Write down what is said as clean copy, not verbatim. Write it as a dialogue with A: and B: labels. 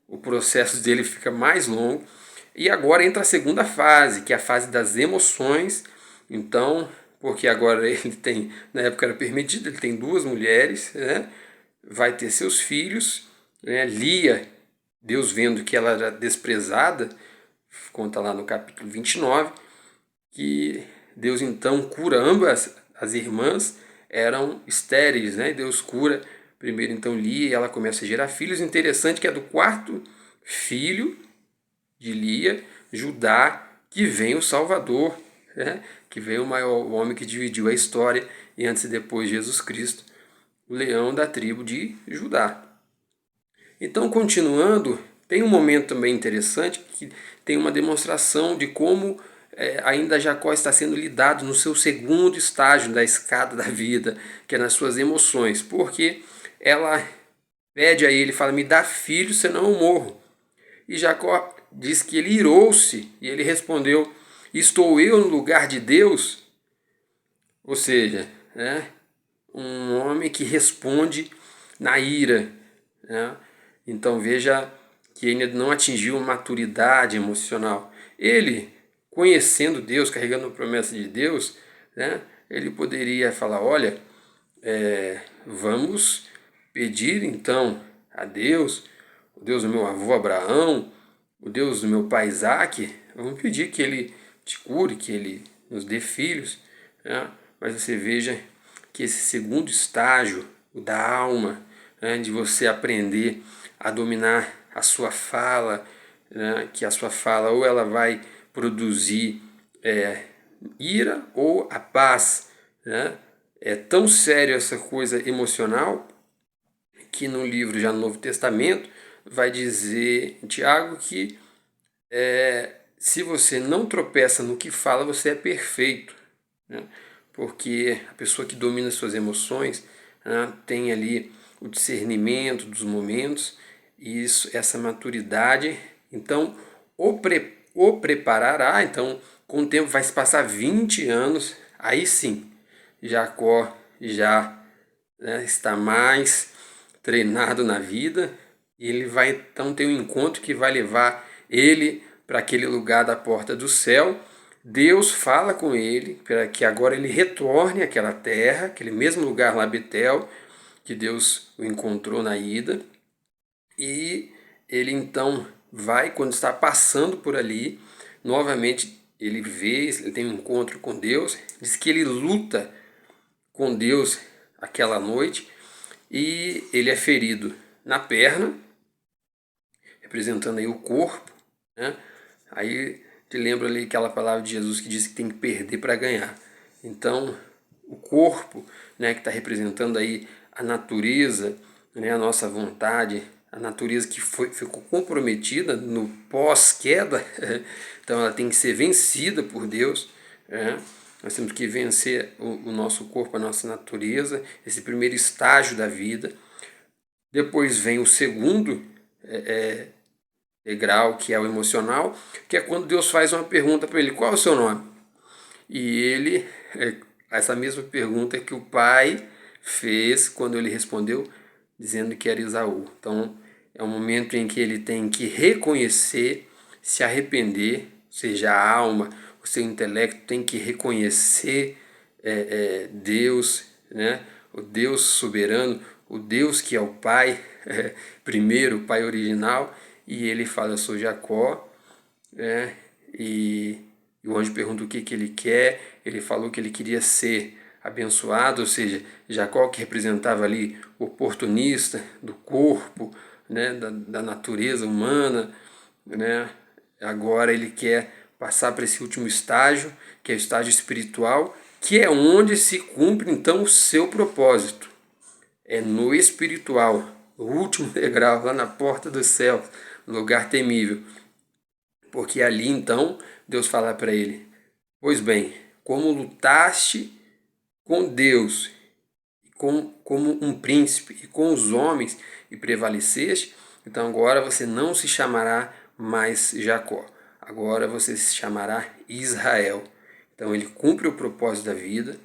A: o processo dele fica mais longo. E agora entra a segunda fase, que é a fase das emoções. Então, porque agora ele tem, na época era permitido, ele tem duas mulheres, né? Vai ter seus filhos, né? Lia, Deus vendo que ela era desprezada, conta lá no capítulo 29, que Deus então cura ambas as irmãs, eram estéreis, né? Deus cura primeiro então Lia e ela começa a gerar filhos. Interessante que é do quarto filho de Lia, Judá, que vem o Salvador, né? Que vem o maior o homem que dividiu a história, e antes e depois de Jesus Cristo, o leão da tribo de Judá. Então, continuando, tem um momento também interessante que tem uma demonstração de como ainda Jacó está sendo lidado no seu segundo estágio da escada da vida, que é nas suas emoções, porque ela pede a ele, fala, me dá filho, senão eu morro. E Jacó diz que ele irou-se, e ele respondeu, estou eu no lugar de Deus? Ou seja, né, um homem que responde na ira, né? Então veja que ainda não atingiu maturidade emocional. Ele, conhecendo Deus, carregando a promessa de Deus, né, ele poderia falar, olha, vamos pedir então a Deus, o Deus do meu avô Abraão, o Deus do meu pai Isaac, vamos pedir que ele te cure, que ele nos dê filhos, né? Mas você veja que esse segundo estágio, o da alma, né, de você aprender a dominar a sua fala, né, que a sua fala ou ela vai produzir ira ou a paz, né? É tão sério essa coisa emocional que no livro já no Novo Testamento vai dizer em Tiago que se você não tropeça no que fala, você é perfeito, né? Porque a pessoa que domina suas emoções, né, tem ali o discernimento dos momentos, e isso, essa maturidade, então o preparará. Então, com o tempo vai se passar 20 anos, aí sim, Jacó já, né, está mais treinado na vida, e ele vai então ter um encontro que vai levar ele para aquele lugar da porta do céu. Deus fala com ele para que agora ele retorne àquela terra, aquele mesmo lugar lá, Betel, que Deus o encontrou na ida. E ele então vai, quando está passando por ali, novamente ele vê, ele tem um encontro com Deus, diz que ele luta com Deus aquela noite, e ele é ferido na perna, representando aí o corpo, né? Aí te lembra ali aquela palavra de Jesus que diz que tem que perder para ganhar. Então, o corpo, né, que está representando aí a natureza, né, a nossa vontade, a natureza que ficou comprometida no pós-queda, então ela tem que ser vencida por Deus, né? Nós temos que vencer o nosso corpo, a nossa natureza, esse primeiro estágio da vida. Depois vem o segundo degrau, que é o emocional, que é quando Deus faz uma pergunta para ele, qual é o seu nome? E ele, essa mesma pergunta que o pai fez quando ele respondeu, dizendo que era Esaú. Então, é um momento em que ele tem que reconhecer, se arrepender, ou seja, a alma, o seu intelecto tem que reconhecer Deus, né? O Deus soberano, o Deus que é o Pai, primeiro, o Pai original, e ele fala, eu sou Jacó, né? E o anjo pergunta o que ele quer, ele falou que ele queria ser abençoado, ou seja, Jacó, que representava ali o oportunista do corpo, né, da natureza humana, né, agora ele quer passar para esse último estágio, que é o estágio espiritual, que é onde se cumpre então o seu propósito. É no espiritual, o último degrau, lá na porta do céu, lugar temível. Porque ali então Deus fala para ele, pois bem, como lutaste com Deus, como um príncipe, e com os homens, e prevaleceste, então agora você não se chamará mais Jacó, agora você se chamará Israel. Então ele cumpre o propósito da vida,